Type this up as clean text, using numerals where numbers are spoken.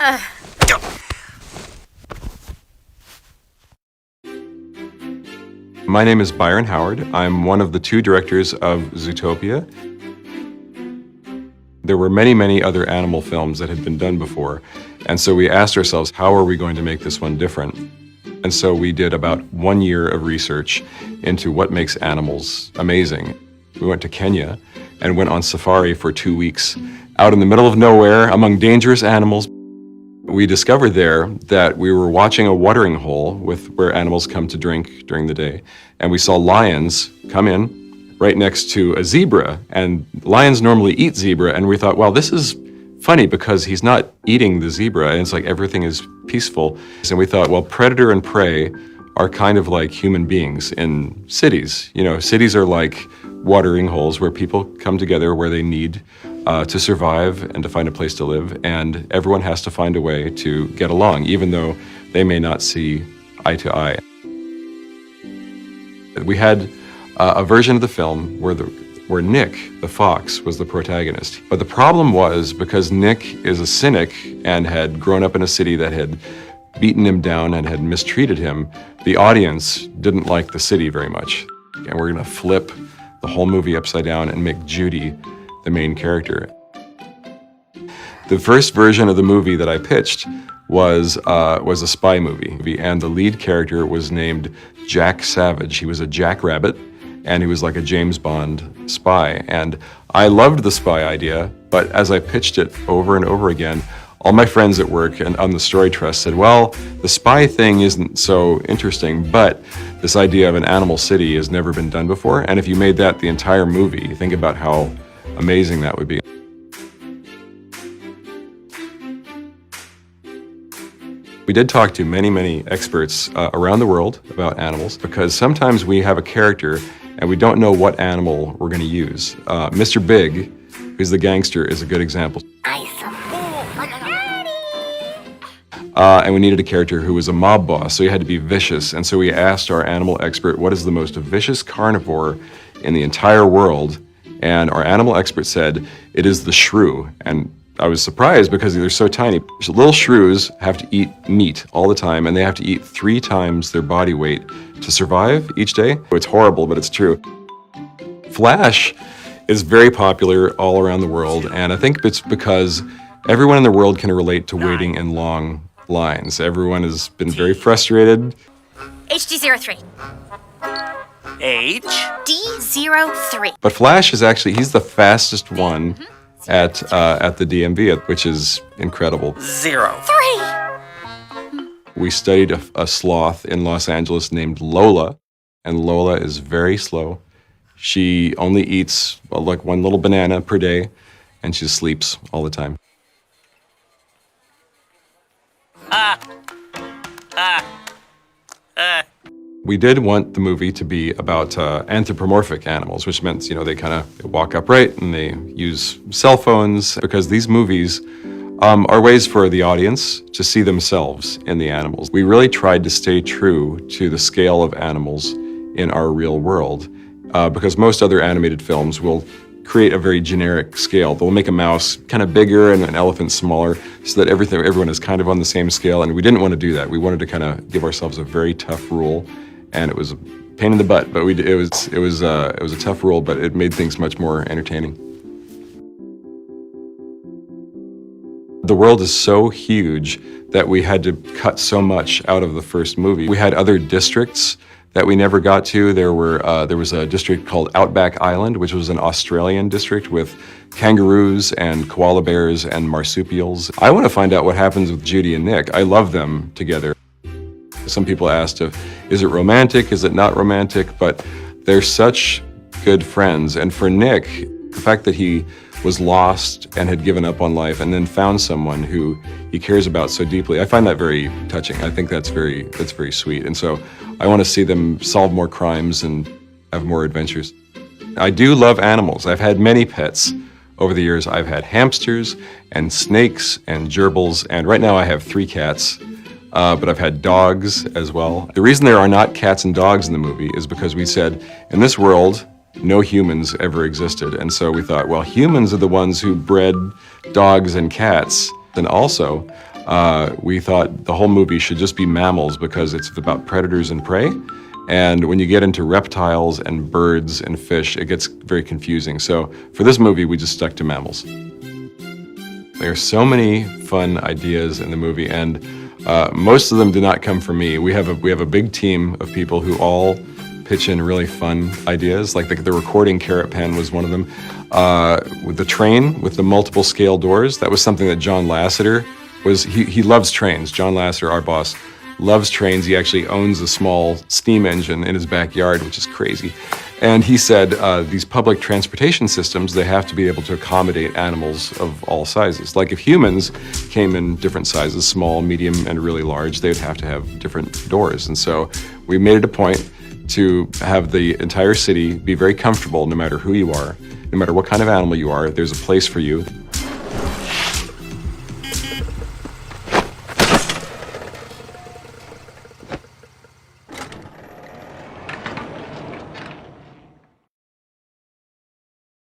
My name is Byron Howard. I'm one of the two directors of Zootopia. There were many, many other animal films that had been done before, and so we asked ourselves, how are we going to make this one different? And so we did about 1 year of research into what makes animals amazing. We went to Kenya and went on safari for 2 weeks, out in the middle of nowhere among dangerous animals. We discovered there that we were watching a watering hole where animals come to drink during the day, and we saw lions come in right next to a zebra, and lions normally eat zebra, and we thought, well, this is funny because he's not eating the zebra, and it's like everything is peaceful. And we thought, well, predator and prey are kind of like human beings in cities. You know, cities are like watering holes where people come together where they need to survive and to find a place to live, and everyone has to find a way to get along, even though they may not see eye to eye. We had a version of the film where Nick, the fox, was the protagonist. But the problem was, because Nick is a cynic and had grown up in a city that had beaten him down and had mistreated him, the audience didn't like the city very much. And we're gonna flip the whole movie upside down and make Judy the main character. The first version of the movie that I pitched was a spy movie, and the lead character was named Jack Savage. He was a jackrabbit, and he was like a James Bond spy. And I loved the spy idea, but as I pitched it over and over again, all my friends at work and on the Story Trust said, well, the spy thing isn't so interesting, but this idea of an animal city has never been done before, and if you made that the entire movie, think about how amazing that would be. We did talk to many, many experts around the world about animals, because sometimes we have a character and we don't know what animal we're going to use. Mr. Big, who's the gangster, is a good example. And we needed a character who was a mob boss, so he had to be vicious. And so we asked our animal expert, what is the most vicious carnivore in the entire world? And our animal expert said, it is the shrew. And I was surprised because they're so tiny. So little shrews have to eat meat all the time, and they have to eat 3 times their body weight to survive each day. It's horrible, but it's true. Flash is very popular all around the world, and I think it's because everyone in the world can relate to waiting in long lines. Everyone has been very frustrated. HD03. H? D03. But Flash is actually, he's the fastest one at the DMV, which is incredible. 0. 3. We studied a sloth in Los Angeles named Lola, and Lola is very slow. She only eats like 1 little banana per day, and she sleeps all the time. We did want the movie to be about anthropomorphic animals, which meant, you know, they kind of walk upright and they use cell phones, because these movies are ways for the audience to see themselves in the animals. We really tried to stay true to the scale of animals in our real world, because most other animated films will create a very generic scale. They'll make a mouse kind of bigger and an elephant smaller, so that everyone is kind of on the same scale, and we didn't want to do that. We wanted to kind of give ourselves a very tough rule, and it was a pain in the butt, but it was a tough rule, but it made things much more entertaining. The world is so huge that we had to cut so much out of the first movie. We had other districts that we never got to. There was a district called Outback Island, which was an Australian district with kangaroos and koala bears and marsupials. I want to find out what happens with Judy and Nick. I love them together. Some people asked, is it romantic, is it not romantic? But they're such good friends. And for Nick, the fact that he was lost and had given up on life and then found someone who he cares about so deeply, I find that very touching. I think that's very sweet. And so I want to see them solve more crimes and have more adventures. I do love animals. I've had many pets over the years. I've had hamsters and snakes and gerbils, and right now I have 3 cats. But I've had dogs as well. The reason there are not cats and dogs in the movie is because we said, in this world, no humans ever existed. And so we thought, well, humans are the ones who bred dogs and cats. And also, we thought the whole movie should just be mammals because it's about predators and prey. And when you get into reptiles and birds and fish, it gets very confusing. So for this movie, we just stuck to mammals. There are so many fun ideas in the movie, and most of them did not come from me. We have a big team of people who all pitch in really fun ideas. Like the recording carrot pen was one of them. With the train with the multiple scale doors, that was something that John Lasseter he loves trains. John Lasseter, our boss, loves trains. He actually owns a small steam engine in his backyard, which is crazy. And he said these public transportation systems, they have to be able to accommodate animals of all sizes. Like if humans came in different sizes, small, medium, and really large, they would have to have different doors. And so we made it a point to have the entire city be very comfortable no matter who you are, no matter what kind of animal you are, there's a place for you.